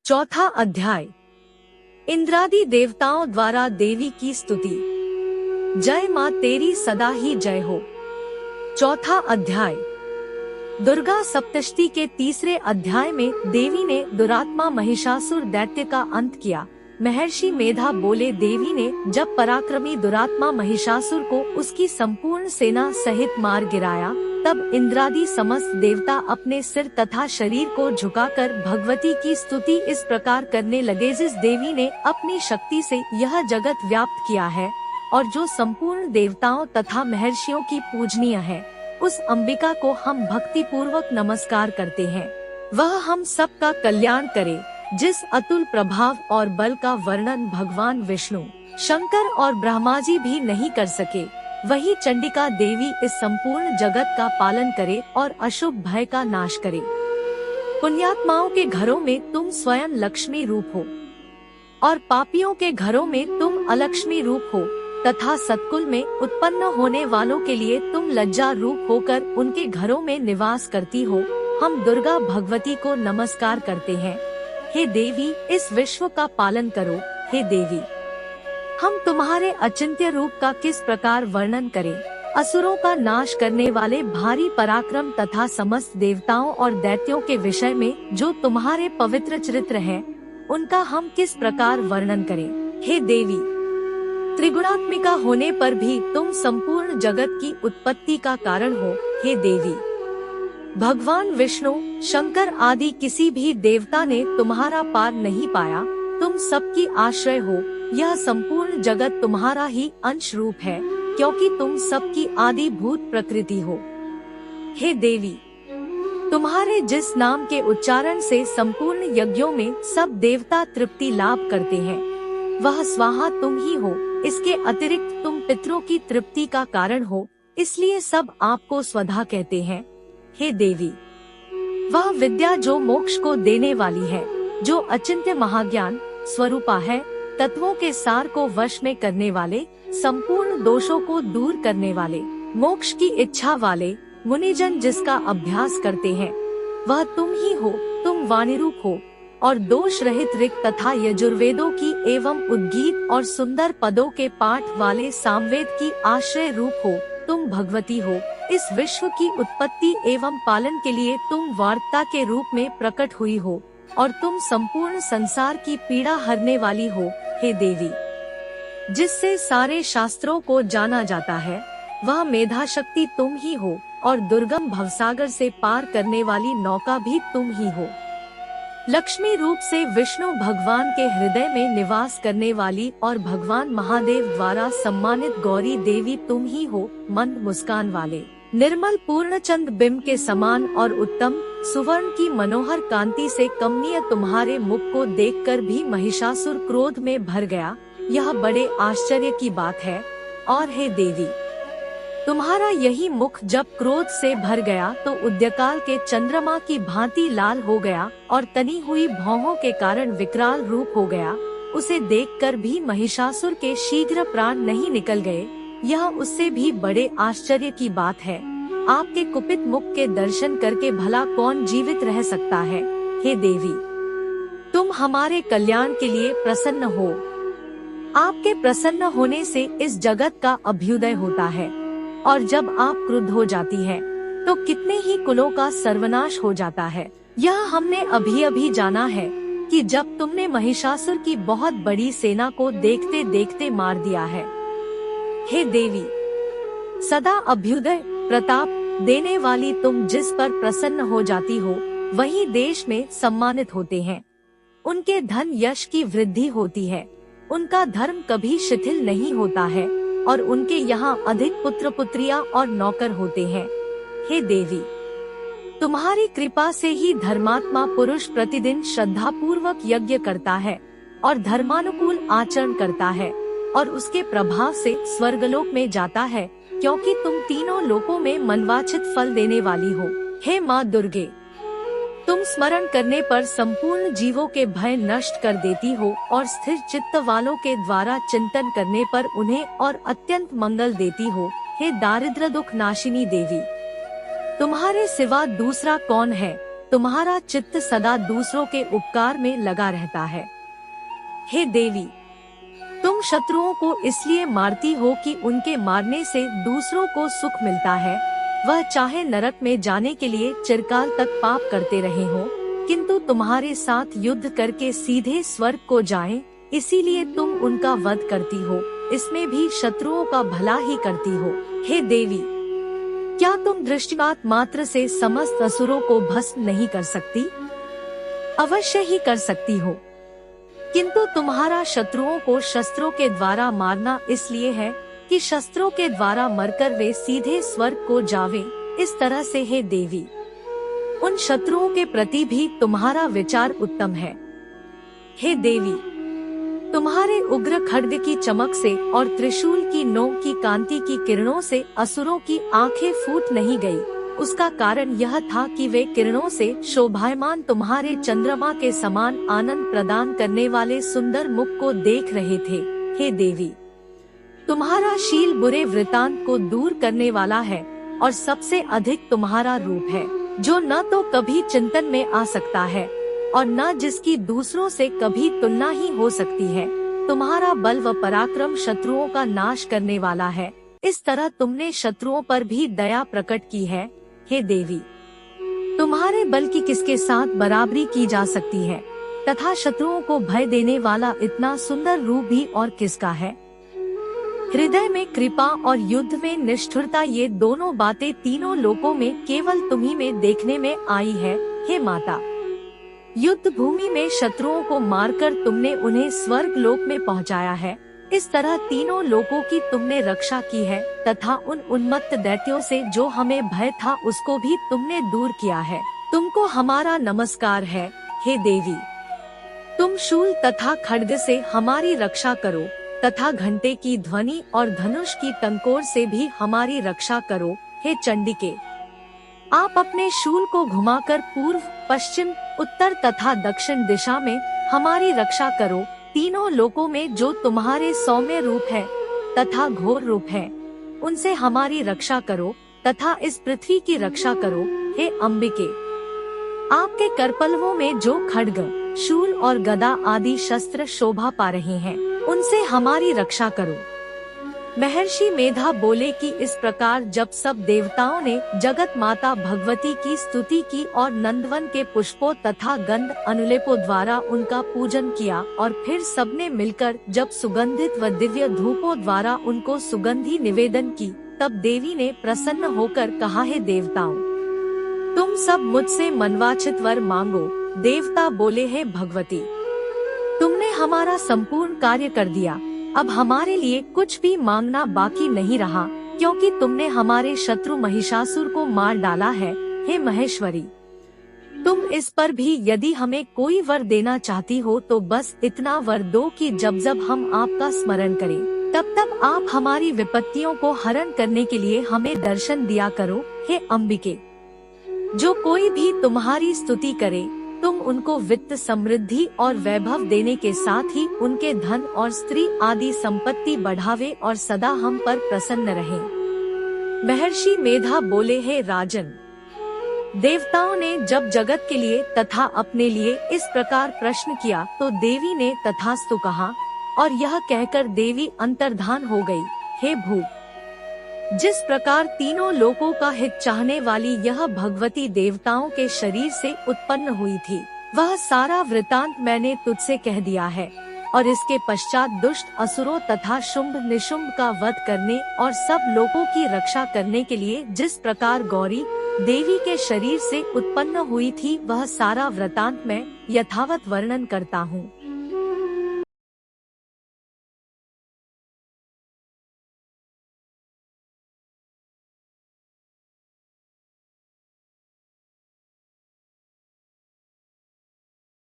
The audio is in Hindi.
चौथा अध्याय। इंद्रादि देवताओं द्वारा देवी की स्तुति। जय माँ तेरी सदा ही जय हो। चौथा अध्याय। दुर्गा सप्तशती के तीसरे अध्याय में देवी ने दुरात्मा महिषासुर दैत्य का अंत किया। महर्षि मेधा बोले, देवी ने जब पराक्रमी दुरात्मा महिषासुर को उसकी संपूर्ण सेना सहित मार गिराया, तब इंद्रादि समस्त देवता अपने सिर तथा शरीर को झुकाकर भगवती की स्तुति इस प्रकार करने लगे, जिस देवी ने अपनी शक्ति से यह जगत व्याप्त किया है और जो संपूर्ण देवताओं तथा महर्षियों की पूजनीय है, उस अंबिका को हम भक्ति पूर्वक नमस्कार करते हैं। वह हम सबका कल्याण करे। जिस अतुल प्रभाव और बल का वर्णन भगवान विष्णु, शंकर और ब्रह्मा जी भी नहीं कर सके, वही चंडिका देवी इस संपूर्ण जगत का पालन करे और अशुभ भय का नाश करे। पुण्यात्माओं के घरों में तुम स्वयं लक्ष्मी रूप हो और पापियों के घरों में तुम अलक्ष्मी रूप हो, तथा सत्कुल में उत्पन्न होने वालों के लिए तुम लज्जा रूप होकर उनके घरों में निवास करती हो। हम दुर्गा भगवती को नमस्कार करते हैं। हे देवी, इस विश्व का पालन करो। हे देवी, हम तुम्हारे अचिंत्य रूप का किस प्रकार वर्णन करें। असुरों का नाश करने वाले भारी पराक्रम तथा समस्त देवताओं और दैत्यों के विषय में जो तुम्हारे पवित्र चरित्र है, उनका हम किस प्रकार वर्णन करें। हे देवी, त्रिगुणात्मिका होने पर भी तुम संपूर्ण जगत की उत्पत्ति का कारण हो। हे देवी, भगवान विष्णु, शंकर आदि किसी भी देवता ने तुम्हारा पार नहीं पाया। तुम सबकी आश्रय हो। यह संपूर्ण जगत तुम्हारा ही अंश रूप है, क्योंकि तुम सबकी आदि भूत प्रकृति हो। हे देवी, तुम्हारे जिस नाम के उच्चारण से संपूर्ण यज्ञों में सब देवता तृप्ति लाभ करते हैं, वह स्वाहा तुम ही हो। इसके अतिरिक्त तुम पितरों की तृप्ति का कारण हो, इसलिए सब आपको स्वधा कहते हैं। हे देवी, वह विद्या जो मोक्ष को देने वाली है, जो अचिंत्य महाज्ञान स्वरूपा है, तत्वों के सार को वश में करने वाले, संपूर्ण दोषों को दूर करने वाले, मोक्ष की इच्छा वाले मुनिजन जिसका अभ्यास करते हैं, वह तुम ही हो। तुम वाणी रूप हो और दोष रहित ऋक् तथा यजुर्वेदों की एवं उद्गीत और सुंदर पदों के पाठ वाले सामवेद की आश्रय रूप हो। तुम भगवती हो। इस विश्व की उत्पत्ति एवं पालन के लिए तुम वार्ता के रूप में प्रकट हुई हो और तुम संपूर्ण संसार की पीड़ा हरने वाली हो। हे देवी, जिससे सारे शास्त्रों को जाना जाता है, वह मेधा शक्ति तुम ही हो और दुर्गम भवसागर से पार करने वाली नौका भी तुम ही हो। लक्ष्मी रूप से विष्णु भगवान के हृदय में निवास करने वाली और भगवान महादेव द्वारा सम्मानित गौरी देवी तुम ही हो। मंद मुस्कान वाले, निर्मल पूर्णचंद बिंब के समान और उत्तम सुवर्ण की मनोहर कांति से कमनीय तुम्हारे मुख को देखकर भी महिषासुर क्रोध में भर गया। यह बड़े आश्चर्य की बात है। और हे देवी, तुम्हारा यही मुख जब क्रोध से भर गया तो उद्यकाल के चंद्रमा की भांति लाल हो गया और तनी हुई भौहों के कारण विकराल रूप हो गया। उसे देखकर भी महिषासुर के शीघ्र प्राण नहीं निकल गए। यह उससे भी बड़े आश्चर्य की बात है। आपके कुपित मुख के दर्शन करके भला कौन जीवित रह सकता है। हे देवी, तुम हमारे कल्याण के लिए प्रसन्न हो। आपके प्रसन्न होने से इस जगत का अभ्युदय होता है और जब आप क्रुद्ध हो जाती है तो कितने ही कुलों का सर्वनाश हो जाता है। यह हमने अभी अभी जाना है कि जब तुमने महिषासुर की बहुत बड़ी सेना को देखते देखते मार दिया है। हे देवी, सदा अभ्युदय प्रताप देने वाली तुम जिस पर प्रसन्न हो जाती हो, वही देश में सम्मानित होते हैं। उनके धन यश की वृद्धि होती है। उनका धर्म कभी शिथिल नहीं होता है और उनके यहाँ अधिक पुत्र पुत्रियां और नौकर होते हैं। हे देवी, तुम्हारी कृपा से ही धर्मात्मा पुरुष प्रतिदिन श्रद्धा पूर्वक यज्ञ करता है और धर्मानुकूल आचरण करता है और उसके प्रभाव से स्वर्गलोक में जाता है, क्योंकि तुम तीनों लोकों में मनवांछित फल देने वाली हो। हे माँ दुर्गे, तुम स्मरण करने पर संपूर्ण जीवों के भय नष्ट कर देती हो और स्थिर चित्त वालों के द्वारा चिंतन करने पर उन्हें और अत्यंत मंगल देती हो। हे दारिद्र्य दुख नाशिनी देवी, तुम्हारे सिवा दूसरा कौन है। तुम्हारा चित्त सदा दूसरों के उपकार में लगा रहता है। हे देवी, तुम शत्रुओं को इसलिए मारती हो कि उनके मारने से दूसरों को सुख मिलता है। वह चाहे नरक में जाने के लिए चिरकाल तक पाप करते रहे हो, किंतु तुम्हारे साथ युद्ध करके सीधे स्वर्ग को जाएं, इसीलिए तुम उनका वध करती हो। इसमें भी शत्रुओं का भला ही करती हो। हे देवी, क्या तुम दृष्टिपात मात्र से समस्त असुरों को भस्म नहीं कर सकती? अवश्य ही कर सकती हो, किंतु तुम्हारा शत्रुओं को शस्त्रों के द्वारा मारना इसलिए है कि शस्त्रों के द्वारा मरकर वे सीधे स्वर्ग को जावे। इस तरह से हे देवी, उन शत्रुओं के प्रति भी तुम्हारा विचार उत्तम है। हे देवी, तुम्हारे उग्र खड्ग की चमक से और त्रिशूल की नोक की कांति की किरणों से असुरों की आंखें फूट नहीं गई। उसका कारण यह था कि वे किरणों से शोभायमान तुम्हारे चंद्रमा के समान आनंद प्रदान करने वाले सुंदर मुख को देख रहे थे। हे देवी, तुम्हारा शील बुरे वृतांत को दूर करने वाला है और सबसे अधिक तुम्हारा रूप है, जो न तो कभी चिंतन में आ सकता है और न जिसकी दूसरों से कभी तुलना ही हो सकती है। तुम्हारा बल व पराक्रम शत्रुओं का नाश करने वाला है। इस तरह तुमने शत्रुओं पर भी दया प्रकट की है। हे देवी, तुम्हारे बल की किसके साथ बराबरी की जा सकती है, तथा शत्रुओं को भय देने वाला इतना सुंदर रूप भी और किसका है? हृदय में कृपा और युद्ध में निष्ठुरता, ये दोनों बातें तीनों लोकों में केवल तुम्ही में देखने में आई है। हे माता, युद्ध भूमि में शत्रुओं को मारकर तुमने उन्हें स्वर्ग लोक में पहुंचाया है। इस तरह तीनों लोकों की तुमने रक्षा की है, तथा उन उन्मत्त दैत्यों से जो हमें भय था उसको भी तुमने दूर किया है। तुमको हमारा नमस्कार है। हे देवी, तुम शूल तथा खड्ग से हमारी रक्षा करो, तथा घंटे की ध्वनि और धनुष की टंकोर से भी हमारी रक्षा करो। हे चंडिके, आप अपने शूल को घुमाकर पूर्व, पश्चिम, उत्तर तथा दक्षिण दिशा में हमारी रक्षा करो। तीनों लोकों में जो तुम्हारे सौम्य रूप है तथा घोर रूप है, उनसे हमारी रक्षा करो, तथा इस पृथ्वी की रक्षा करो। हे अंबिके, आपके करपल्वों में जो खड्ग, शूल और गदा आदि शस्त्र शोभा पा रहे हैं, उनसे हमारी रक्षा करो। महर्षि मेधा बोले कि इस प्रकार जब सब देवताओं ने जगत माता भगवती की स्तुति की और नंदवन के पुष्पों तथा गंध अनुलेपों द्वारा उनका पूजन किया, और फिर सबने मिलकर जब सुगंधित व दिव्य धूपों द्वारा उनको सुगंधी निवेदन की, तब देवी ने प्रसन्न होकर कहा, हे देवताओं, तुम सब मुझसे मनवांछित वर मांगो। देवता बोले, हे भगवती, तुमने हमारा संपूर्ण कार्य कर दिया। अब हमारे लिए कुछ भी मांगना बाकी नहीं रहा, क्योंकि तुमने हमारे शत्रु महिषासुर को मार डाला है। हे महेश्वरी, तुम इस पर भी यदि हमें कोई वर देना चाहती हो तो बस इतना वर दो कि जब जब हम आपका स्मरण करें, तब तब आप हमारी विपत्तियों को हरण करने के लिए हमें दर्शन दिया करो। हे अंबिके, जो कोई भी तुम्हारी स्तुति करे, तुम उनको वित्त, समृद्धि और वैभव देने के साथ ही उनके धन और स्त्री आदि संपत्ति बढ़ावे और सदा हम पर प्रसन्न रहे। महर्षि मेधा बोले, हे राजन, देवताओं ने जब जगत के लिए तथा अपने लिए इस प्रकार प्रश्न किया तो देवी ने तथास्तु कहा, और यह कहकर देवी अंतर्धान हो गई। हे भूप, जिस प्रकार तीनों लोकों का हित चाहने वाली यह भगवती देवताओं के शरीर से उत्पन्न हुई थी, वह सारा वृतांत मैंने तुझसे कह दिया है। और इसके पश्चात दुष्ट असुरों तथा शुंभ निशुंभ का वध करने और सब लोगों की रक्षा करने के लिए जिस प्रकार गौरी देवी के शरीर से उत्पन्न हुई थी, वह सारा वृतांत मैं यथावत वर्णन करता हूँ।